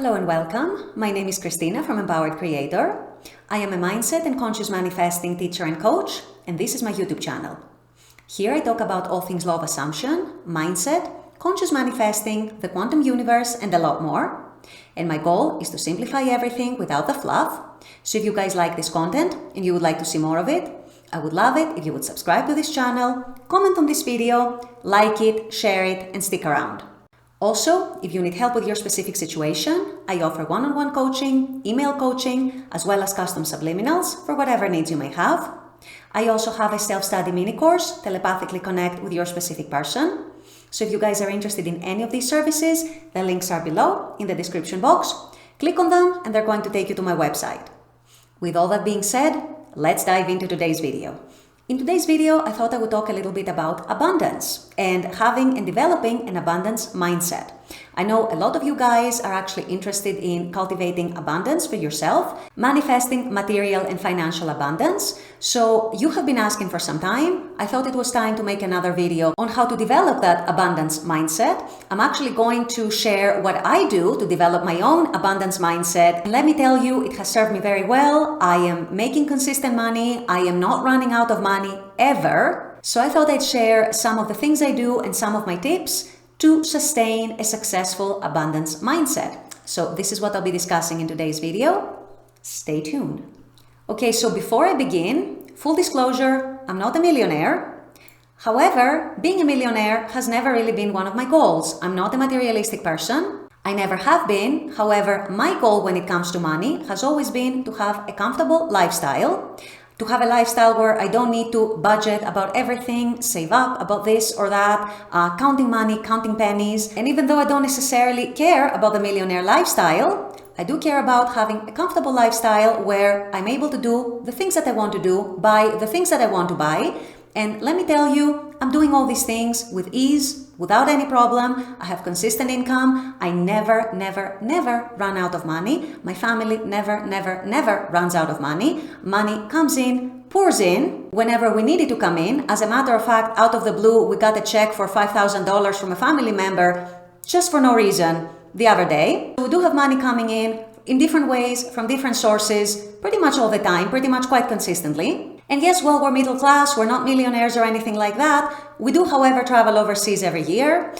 Hello and welcome. My name is Christina from Empowered Creator. I am a mindset and conscious manifesting teacher and coach, and this is my YouTube channel. Here I talk about all things law of assumption, mindset, conscious manifesting, the quantum universe, and a lot more. And my goal is to simplify everything without the fluff. So if you guys like this content and you would like to see more of it, I would love it if you would subscribe to this channel, comment on this video, like it, share it, and stick around. Also, if you need help with your specific situation, I offer one-on-one coaching, email coaching, as well as custom subliminals for whatever needs you may have. I also have a self-study mini course, Telepathically Connect with Your Specific Person. So if you guys are interested in any of these services, the links are below in the description box. Click on them and they're going to take you to my website. With all that being said, let's dive into today's video. In today's video, I thought I would talk a little bit about abundance and having and developing an abundance mindset. I know a lot of you guys are actually interested in cultivating abundance for yourself, manifesting material and financial abundance. So you have been asking for some time. I thought it was time to make another video on how to develop that abundance mindset. I'm actually going to share what I do to develop my own abundance mindset. And let me tell you, it has served me very well. I am making consistent money. I am not running out of money ever. So I thought I'd share some of the things I do and some of my tips to sustain a successful abundance mindset. So this is what I'll be discussing in today's video. Stay tuned. Okay, so before I begin, full disclosure, I'm not a millionaire. However, being a millionaire has never really been one of my goals. I'm not a materialistic person. I never have been. However, my goal when it comes to money has always been to have a comfortable lifestyle. To have a lifestyle where I don't need to budget about everything, save up about this or that, counting money, counting pennies. And even though I don't necessarily care about the millionaire lifestyle, I do care about having a comfortable lifestyle where I'm able to do the things that I want to do, buy the things that I want to buy. And let me tell you, I'm doing all these things with ease, without any problem. I have consistent income. I never run out of money. My family never runs out of money. Money comes in, pours in whenever we need it to come in. As a matter of fact, out of the blue, we got a check for $5,000 from a family member just for no reason the other day. We do have money coming in different ways, from different sources, pretty much all the time, pretty much quite consistently. And yes, well, we're middle class, we're not millionaires or anything like that. We do, however, travel overseas every year.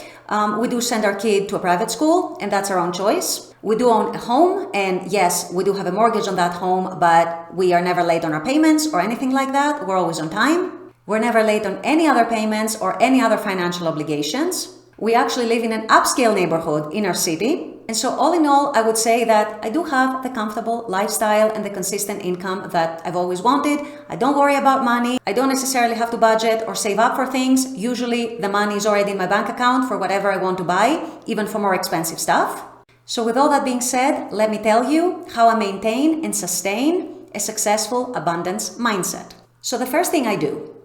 We do send our kid to a private school, and that's our own choice. We do own a home, and yes, we do have a mortgage on that home, but we are never late on our payments or anything like that. We're always on time. We're never late on any other payments or any other financial obligations. We actually live in an upscale neighborhood in our city. And so all in all, I would say that I do have the comfortable lifestyle and the consistent income that I've always wanted. I don't worry about money. I don't necessarily have to budget or save up for things. Usually the money is already in my bank account for whatever I want to buy, even for more expensive stuff. So with all that being said, let me tell you how I maintain and sustain a successful abundance mindset. So the first thing I do,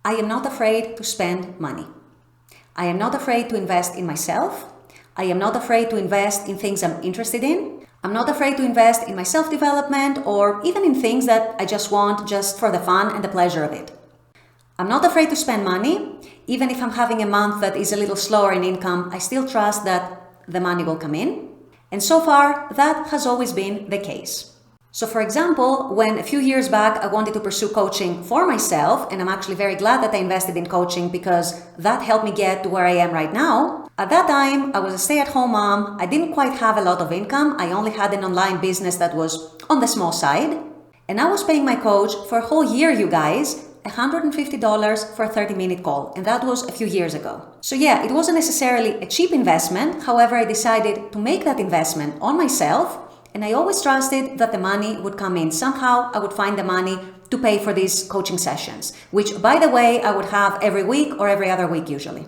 I am not afraid to spend money. I am not afraid to invest in myself. I am not afraid to invest in things I'm interested in. I'm not afraid to invest in my self-development or even in things that I just want just for the fun and the pleasure of it. I'm not afraid to spend money. Even if I'm having a month that is a little slower in income, I still trust that the money will come in. And so far, that has always been the case. So for example, when a few years back I wanted to pursue coaching for myself, and I'm actually very glad that I invested in coaching because that helped me get to where I am right now. At that time, I was a stay-at-home mom. I didn't quite have a lot of income. I only had an online business that was on the small side. And I was paying my coach for a whole year, you guys, $150 for a 30-minute call. And that was a few years ago. So yeah, it wasn't necessarily a cheap investment. However, I decided to make that investment on myself. And I always trusted that the money would come in. Somehow I would find the money to pay for these coaching sessions, which, by the way, I would have every week or every other week usually.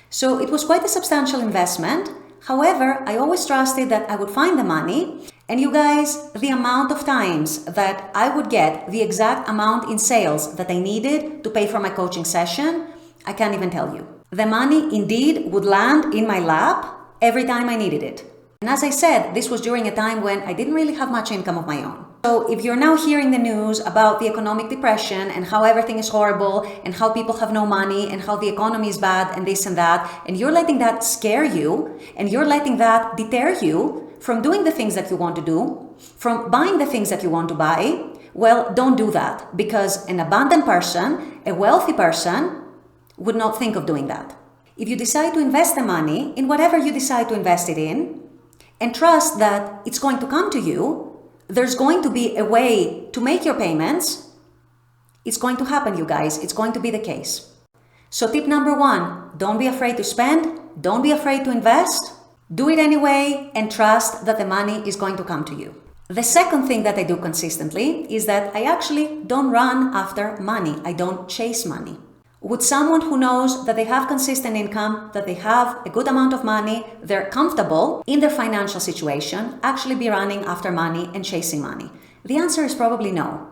So it was quite a substantial investment. However, I always trusted that I would find the money. And you guys, the amount of times that I would get the exact amount in sales that I needed to pay for my coaching session, I can't even tell you. The money indeed would land in my lap every time I needed it. And as I said, this was during a time when I didn't really have much income of my own. So if you're now hearing the news about the economic depression and how everything is horrible and how people have no money and how the economy is bad and this and that, and you're letting that scare you and you're letting that deter you from doing the things that you want to do, from buying the things that you want to buy, well, don't do that, because an abundant person, a wealthy person, would not think of doing that. If you decide to invest the money in whatever you decide to invest it in, and trust that it's going to come to you, there's going to be a way to make your payments, it's going to happen, you guys. It's going to be the case. So tip number 1, don't be afraid to spend, don't be afraid to invest, do it anyway, and trust that the money is going to come to you. The second thing that I do consistently is that I actually don't run after money. I don't chase money. Would someone who knows that they have consistent income, that they have a good amount of money, they're comfortable in their financial situation, actually be running after money and chasing money? The answer is probably no.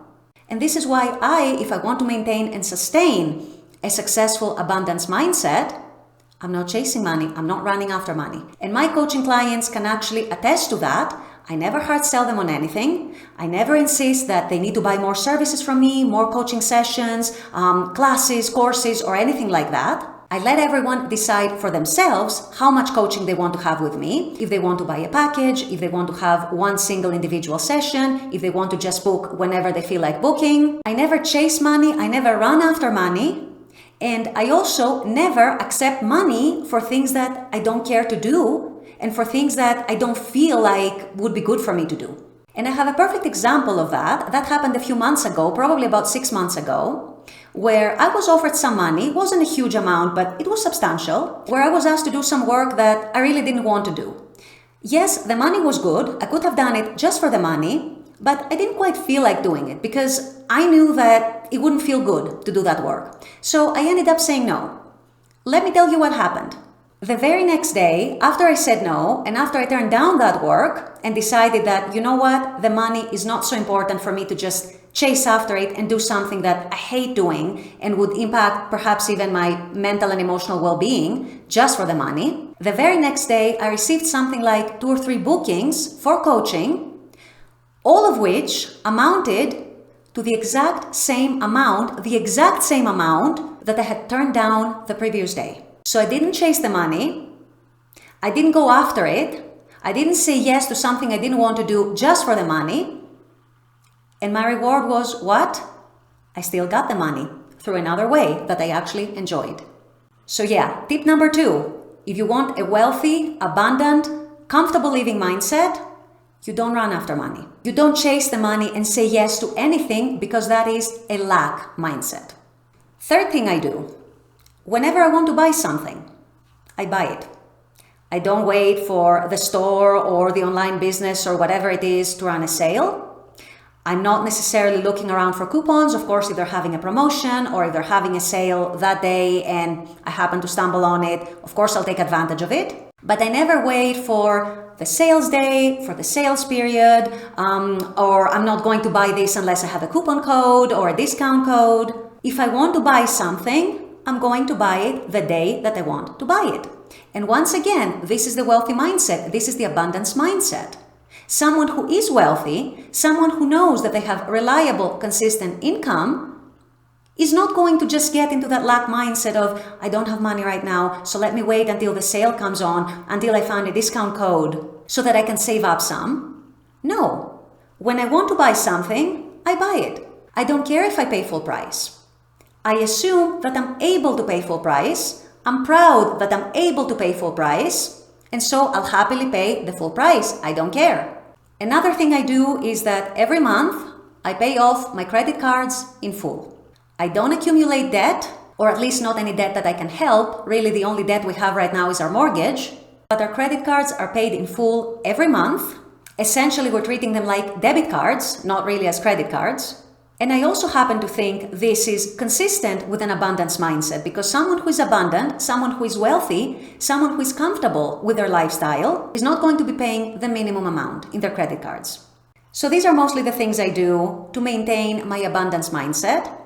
And this is why if I want to maintain and sustain a successful abundance mindset, I'm not chasing money, I'm not running after money. And my coaching clients can actually attest to that. I never hard sell them on anything. I never insist that they need to buy more services from me, more coaching sessions, classes, courses, or anything like that. I let everyone decide for themselves how much coaching they want to have with me, if they want to buy a package, if they want to have one single individual session, if they want to just book whenever they feel like booking. I never chase money, I never run after money, and I also never accept money for things that I don't care to do and for things that I don't feel like would be good for me to do. And I have a perfect example of that. That happened a few months ago, probably about 6 months ago, where I was offered some money. It wasn't a huge amount, but it was substantial, where I was asked to do some work that I really didn't want to do. Yes, the money was good. I could have done it just for the money, but I didn't quite feel like doing it because I knew that it wouldn't feel good to do that work. So I ended up saying no. Let me tell you what happened. The very next day, after I said no, and after I turned down that work and decided that, you know what, the money is not so important for me to just chase after it and do something that I hate doing and would impact perhaps even my mental and emotional well-being just for the money. The very next day, I received something like 2 or 3 bookings for coaching, all of which amounted to the exact same amount that I had turned down the previous day. So I didn't chase the money, I didn't go after it, I didn't say yes to something I didn't want to do just for the money, and my reward was what? I still got the money through another way that I actually enjoyed. So yeah, tip number 2, if you want a wealthy, abundant, comfortable living mindset, you don't run after money. You don't chase the money and say yes to anything because that is a lack mindset. Third thing I do, whenever I want to buy something, I buy it. I don't wait for the store or the online business or whatever it is to run a sale. I'm not necessarily looking around for coupons. Of course, if they're having a promotion or if they're having a sale that day and I happen to stumble on it, of course, I'll take advantage of it. But I never wait for the sales day, for the sales period, or I'm not going to buy this unless I have a coupon code or a discount code. If I want to buy something, I'm going to buy it the day that I want to buy it. And once again, this is the wealthy mindset. This is the abundance mindset. Someone who is wealthy, someone who knows that they have reliable, consistent income, is not going to just get into that lack mindset of, I don't have money right now, so let me wait until the sale comes on, until I find a discount code so that I can save up some. No. When I want to buy something, I buy it. I don't care if I pay full price. I assume that I'm able to pay full price. I'm proud that I'm able to pay full price. And so I'll happily pay the full price. I don't care. Another thing I do is that every month I pay off my credit cards in full. I don't accumulate debt, or at least not any debt that I can help. Really, the only debt we have right now is our mortgage. But our credit cards are paid in full every month. Essentially, we're treating them like debit cards, not really as credit cards. And I also happen to think this is consistent with an abundance mindset, because someone who is abundant, someone who is wealthy, someone who is comfortable with their lifestyle is not going to be paying the minimum amount in their credit cards. So these are mostly the things I do to maintain my abundance mindset.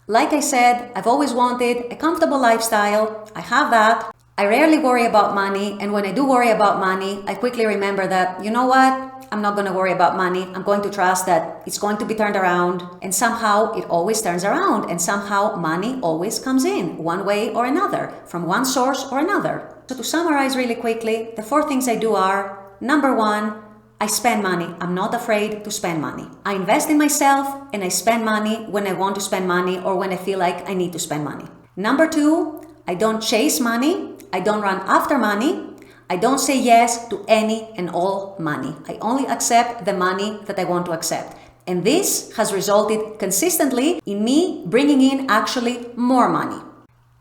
Like I said, I've always wanted a comfortable lifestyle. I have that. I rarely worry about money. And when I do worry about money, I quickly remember that, you know what? I'm not going to worry about money. I'm going to trust that it's going to be turned around, and somehow it always turns around, and somehow money always comes in one way or another, from one source or another. So to summarize really quickly, the 4 things I do are, number 1, I spend money. I'm not afraid to spend money. I invest in myself and I spend money when I want to spend money or when I feel like I need to spend money. Number 2, I don't chase money. I don't run after money. I don't say yes to any and all money. I only accept the money that I want to accept. And this has resulted consistently in me bringing in actually more money.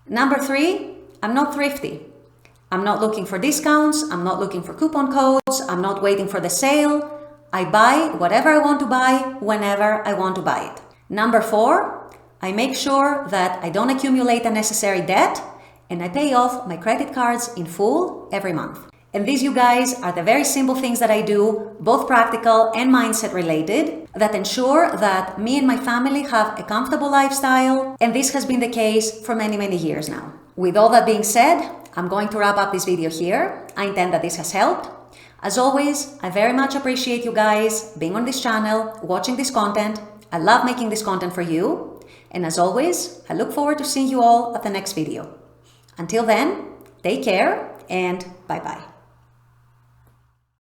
Number 3, I'm not thrifty. I'm not looking for discounts. I'm not looking for coupon codes. I'm not waiting for the sale. I buy whatever I want to buy whenever I want to buy it. Number 4, I make sure that I don't accumulate unnecessary debt and I pay off my credit cards in full every month. And these, you guys, are the very simple things that I do, both practical and mindset related, that ensure that me and my family have a comfortable lifestyle. And this has been the case for many, many years now. With all that being said, I'm going to wrap up this video here. I intend that this has helped. As always, I very much appreciate you guys being on this channel, watching this content. I love making this content for you. And as always, I look forward to seeing you all at the next video. Until then, take care and bye-bye.